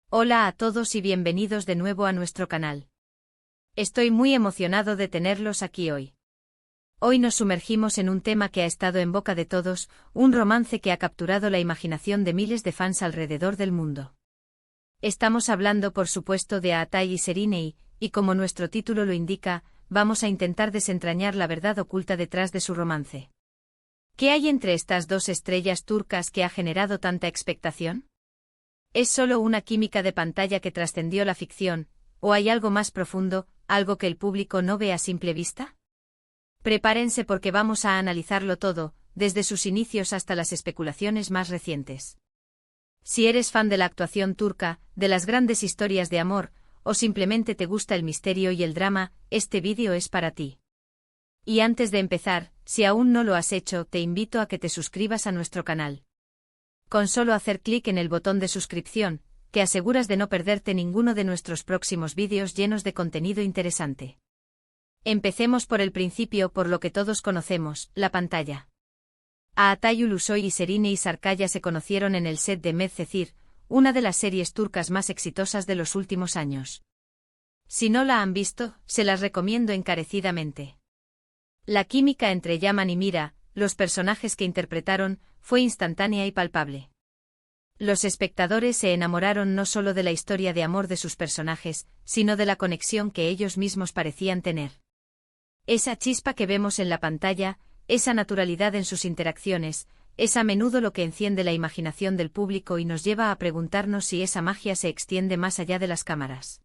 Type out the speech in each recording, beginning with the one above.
Hola a todos y bienvenidos de nuevo a nuestro canal. Estoy muy emocionado de tenerlos aquí hoy. Hoy nos sumergimos en un tema que ha estado en boca de todos, un romance que ha capturado la imaginación de miles de fans alrededor del mundo. Estamos hablando por supuesto de Aatai y Serena y como nuestro título lo indica, vamos a intentar desentrañar la verdad oculta detrás de su romance. ¿Qué hay entre estas dos estrellas turcas que ha generado tanta expectación? ¿Es solo una química de pantalla que trascendió la ficción, o hay algo más profundo, algo que el público no ve a simple vista? Prepárense porque vamos a analizarlo todo, desde sus inicios hasta las especulaciones más recientes. Si eres fan de la actuación turca, de las grandes historias de amor, o simplemente te gusta el misterio y el drama, este vídeo es para ti. Y antes de empezar, si aún no lo has hecho, te invito a que te suscribas a nuestro canal. Con solo hacer clic en el botón de suscripción, te aseguras de no perderte ninguno de nuestros próximos vídeos llenos de contenido interesante. Empecemos por el principio, por lo que todos conocemos, la pantalla. Aatai Ulusoy y Serena Sarıkaya se conocieron en el set de Medcezir, una de las series turcas más exitosas de los últimos años. Si no la han visto, se las recomiendo encarecidamente. La química entre Yaman y Mira, los personajes que interpretaron, fue instantánea y palpable. Los espectadores se enamoraron no solo de la historia de amor de sus personajes, sino de la conexión que ellos mismos parecían tener. Esa chispa que vemos en la pantalla, esa naturalidad en sus interacciones, es a menudo lo que enciende la imaginación del público y nos lleva a preguntarnos si esa magia se extiende más allá de las cámaras.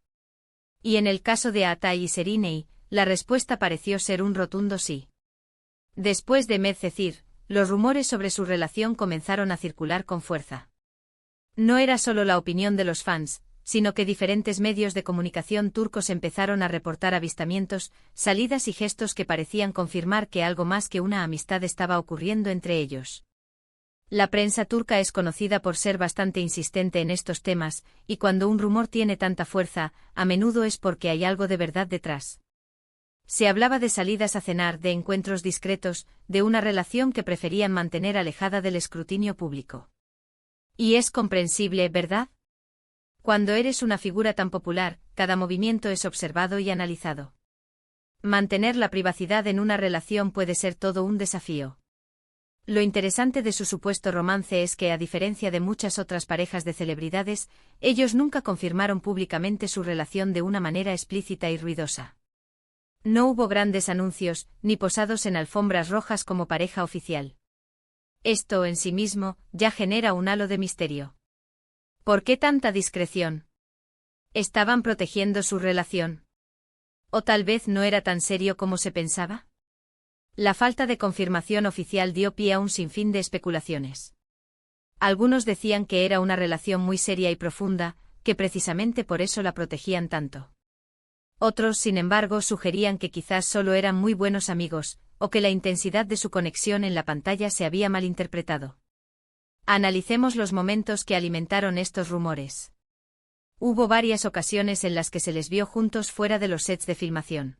Y en el caso de Aatai y Serena, la respuesta pareció ser un rotundo sí. Después de Medcezir, los rumores sobre su relación comenzaron a circular con fuerza. No era solo la opinión de los fans, sino que diferentes medios de comunicación turcos empezaron a reportar avistamientos, salidas y gestos que parecían confirmar que algo más que una amistad estaba ocurriendo entre ellos. La prensa turca es conocida por ser bastante insistente en estos temas, y cuando un rumor tiene tanta fuerza, a menudo es porque hay algo de verdad detrás. Se hablaba de salidas a cenar, de encuentros discretos, de una relación que preferían mantener alejada del escrutinio público. Y es comprensible, ¿verdad? Cuando eres una figura tan popular, cada movimiento es observado y analizado. Mantener la privacidad en una relación puede ser todo un desafío. Lo interesante de su supuesto romance es que, a diferencia de muchas otras parejas de celebridades, ellos nunca confirmaron públicamente su relación de una manera explícita y ruidosa. No hubo grandes anuncios, ni posados en alfombras rojas como pareja oficial. Esto en sí mismo ya genera un halo de misterio. ¿Por qué tanta discreción? ¿Estaban protegiendo su relación? ¿O tal vez no era tan serio como se pensaba? La falta de confirmación oficial dio pie a un sinfín de especulaciones. Algunos decían que era una relación muy seria y profunda, que precisamente por eso la protegían tanto. Otros, sin embargo, sugerían que quizás solo eran muy buenos amigos, o que la intensidad de su conexión en la pantalla se había malinterpretado. Analicemos los momentos que alimentaron estos rumores. Hubo varias ocasiones en las que se les vio juntos fuera de los sets de filmación.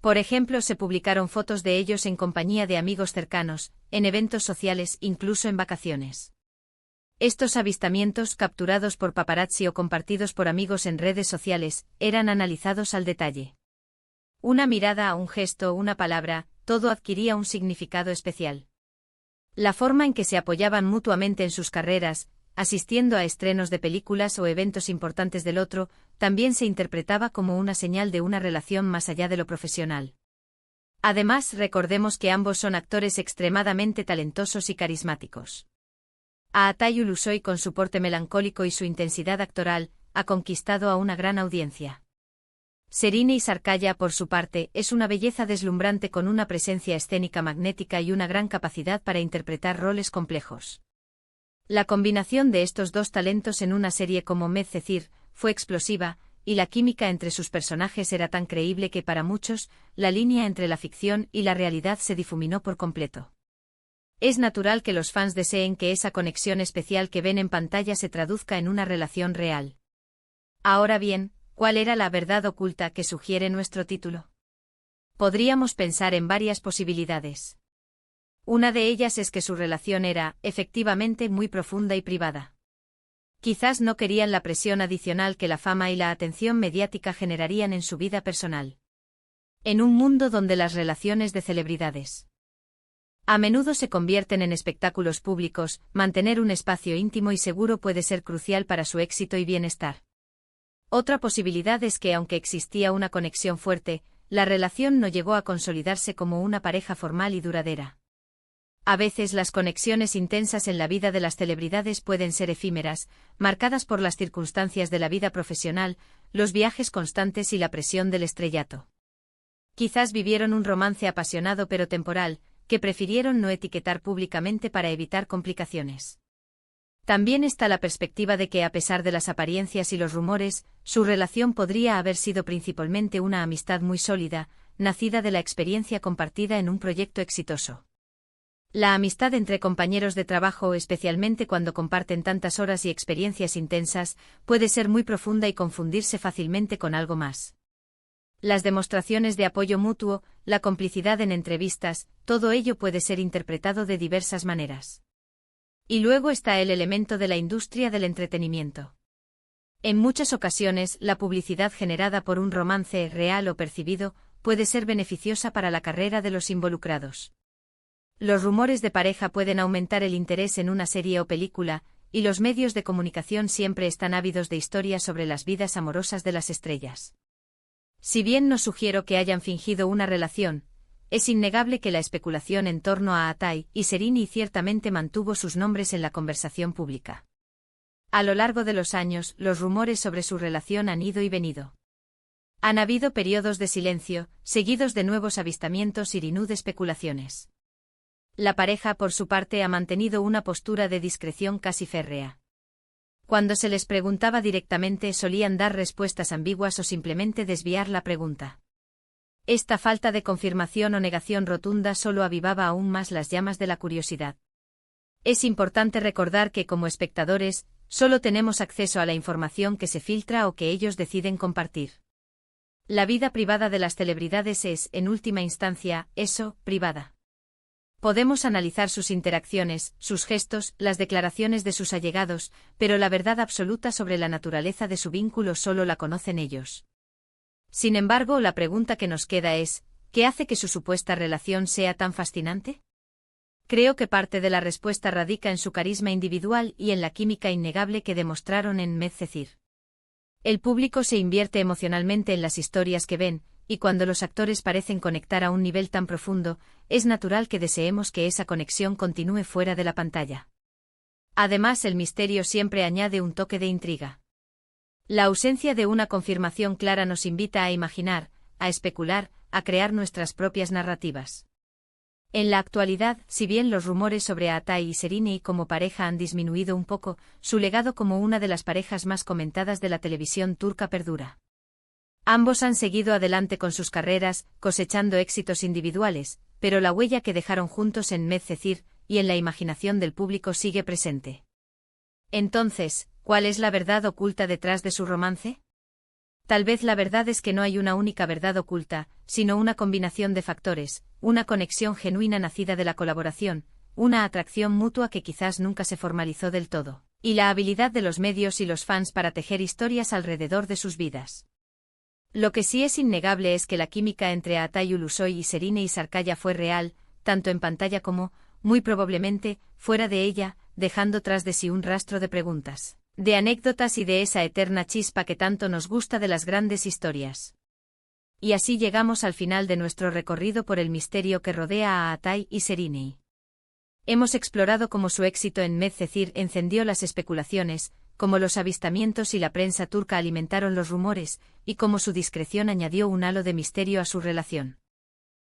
Por ejemplo, se publicaron fotos de ellos en compañía de amigos cercanos, en eventos sociales, incluso en vacaciones. Estos avistamientos, capturados por paparazzi o compartidos por amigos en redes sociales, eran analizados al detalle. Una mirada, un gesto, una palabra, todo adquiría un significado especial. La forma en que se apoyaban mutuamente en sus carreras, asistiendo a estrenos de películas o eventos importantes del otro, también se interpretaba como una señal de una relación más allá de lo profesional. Además, recordemos que ambos son actores extremadamente talentosos y carismáticos. Aatai Ulusoy, con su porte melancólico y su intensidad actoral, ha conquistado a una gran audiencia. Serena Sarıkaya, por su parte, es una belleza deslumbrante con una presencia escénica magnética y una gran capacidad para interpretar roles complejos. La combinación de estos dos talentos en una serie como Medcezir fue explosiva, y la química entre sus personajes era tan creíble que para muchos, la línea entre la ficción y la realidad se difuminó por completo. Es natural que los fans deseen que esa conexión especial que ven en pantalla se traduzca en una relación real. Ahora bien, ¿cuál era la verdad oculta que sugiere nuestro título? Podríamos pensar en varias posibilidades. Una de ellas es que su relación era, efectivamente, muy profunda y privada. Quizás no querían la presión adicional que la fama y la atención mediática generarían en su vida personal. En un mundo donde las relaciones de celebridades a menudo se convierten en espectáculos públicos, mantener un espacio íntimo y seguro puede ser crucial para su éxito y bienestar. Otra posibilidad es que, aunque existía una conexión fuerte, la relación no llegó a consolidarse como una pareja formal y duradera. A veces las conexiones intensas en la vida de las celebridades pueden ser efímeras, marcadas por las circunstancias de la vida profesional, los viajes constantes y la presión del estrellato. Quizás vivieron un romance apasionado pero temporal, que prefirieron no etiquetar públicamente para evitar complicaciones. También está la perspectiva de que, a pesar de las apariencias y los rumores, su relación podría haber sido principalmente una amistad muy sólida, nacida de la experiencia compartida en un proyecto exitoso. La amistad entre compañeros de trabajo, especialmente cuando comparten tantas horas y experiencias intensas, puede ser muy profunda y confundirse fácilmente con algo más. Las demostraciones de apoyo mutuo, la complicidad en entrevistas, todo ello puede ser interpretado de diversas maneras. Y luego está el elemento de la industria del entretenimiento. En muchas ocasiones, la publicidad generada por un romance, real o percibido, puede ser beneficiosa para la carrera de los involucrados. Los rumores de pareja pueden aumentar el interés en una serie o película, y los medios de comunicación siempre están ávidos de historias sobre las vidas amorosas de las estrellas. Si bien no sugiero que hayan fingido una relación, es innegable que la especulación en torno a Atai y Serini ciertamente mantuvo sus nombres en la conversación pública. A lo largo de los años, los rumores sobre su relación han ido y venido. Han habido periodos de silencio, seguidos de nuevos avistamientos y de especulaciones. La pareja, por su parte, ha mantenido una postura de discreción casi férrea. Cuando se les preguntaba directamente, solían dar respuestas ambiguas o simplemente desviar la pregunta. Esta falta de confirmación o negación rotunda solo avivaba aún más las llamas de la curiosidad. Es importante recordar que, como espectadores, solo tenemos acceso a la información que se filtra o que ellos deciden compartir. La vida privada de las celebridades es, en última instancia, eso, privada. Podemos analizar sus interacciones, sus gestos, las declaraciones de sus allegados, pero la verdad absoluta sobre la naturaleza de su vínculo solo la conocen ellos. Sin embargo, la pregunta que nos queda es, ¿qué hace que su supuesta relación sea tan fascinante? Creo que parte de la respuesta radica en su carisma individual y en la química innegable que demostraron en Medcezir. El público se invierte emocionalmente en las historias que ven, y cuando los actores parecen conectar a un nivel tan profundo, es natural que deseemos que esa conexión continúe fuera de la pantalla. Además, el misterio siempre añade un toque de intriga. La ausencia de una confirmación clara nos invita a imaginar, a especular, a crear nuestras propias narrativas. En la actualidad, si bien los rumores sobre Atai y Serini como pareja han disminuido un poco, su legado como una de las parejas más comentadas de la televisión turca perdura. Ambos han seguido adelante con sus carreras, cosechando éxitos individuales, pero la huella que dejaron juntos en Medcezir y en la imaginación del público sigue presente. Entonces, ¿cuál es la verdad oculta detrás de su romance? Tal vez la verdad es que no hay una única verdad oculta, sino una combinación de factores, una conexión genuina nacida de la colaboración, una atracción mutua que quizás nunca se formalizó del todo, y la habilidad de los medios y los fans para tejer historias alrededor de sus vidas. Lo que sí es innegable es que la química entre Atai Ulusoy y Serine Isarkaya fue real, tanto en pantalla como, muy probablemente, fuera de ella, dejando tras de sí un rastro de preguntas, de anécdotas y de esa eterna chispa que tanto nos gusta de las grandes historias. Y así llegamos al final de nuestro recorrido por el misterio que rodea a Atai y Serine. Hemos explorado cómo su éxito en Medcezir encendió las especulaciones, cómo los avistamientos y la prensa turca alimentaron los rumores, y cómo su discreción añadió un halo de misterio a su relación.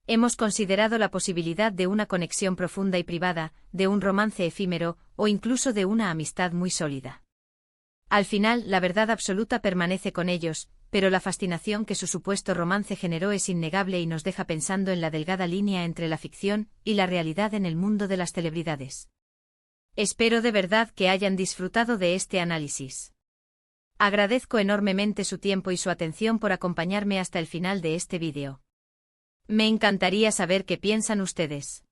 Hemos considerado la posibilidad de una conexión profunda y privada, de un romance efímero, o incluso de una amistad muy sólida. Al final, la verdad absoluta permanece con ellos, pero la fascinación que su supuesto romance generó es innegable y nos deja pensando en la delgada línea entre la ficción y la realidad en el mundo de las celebridades. Espero de verdad que hayan disfrutado de este análisis. Agradezco enormemente su tiempo y su atención por acompañarme hasta el final de este vídeo. Me encantaría saber qué piensan ustedes.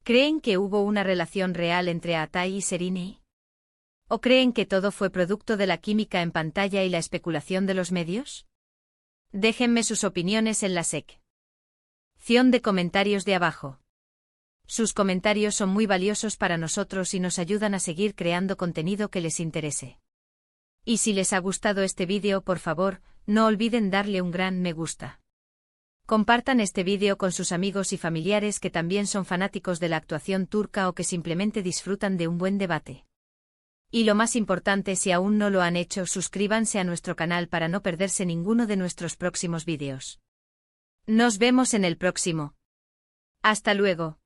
¿Creen que hubo una relación real entre Atai y Serine? ¿O creen que todo fue producto de la química en pantalla y la especulación de los medios? Déjenme sus opiniones en la sección de comentarios de abajo. Sus comentarios son muy valiosos para nosotros y nos ayudan a seguir creando contenido que les interese. Y si les ha gustado este vídeo, por favor, no olviden darle un gran me gusta. Compartan este vídeo con sus amigos y familiares que también son fanáticos de la actuación turca o que simplemente disfrutan de un buen debate. Y lo más importante, si aún no lo han hecho, suscríbanse a nuestro canal para no perderse ninguno de nuestros próximos vídeos. Nos vemos en el próximo. Hasta luego.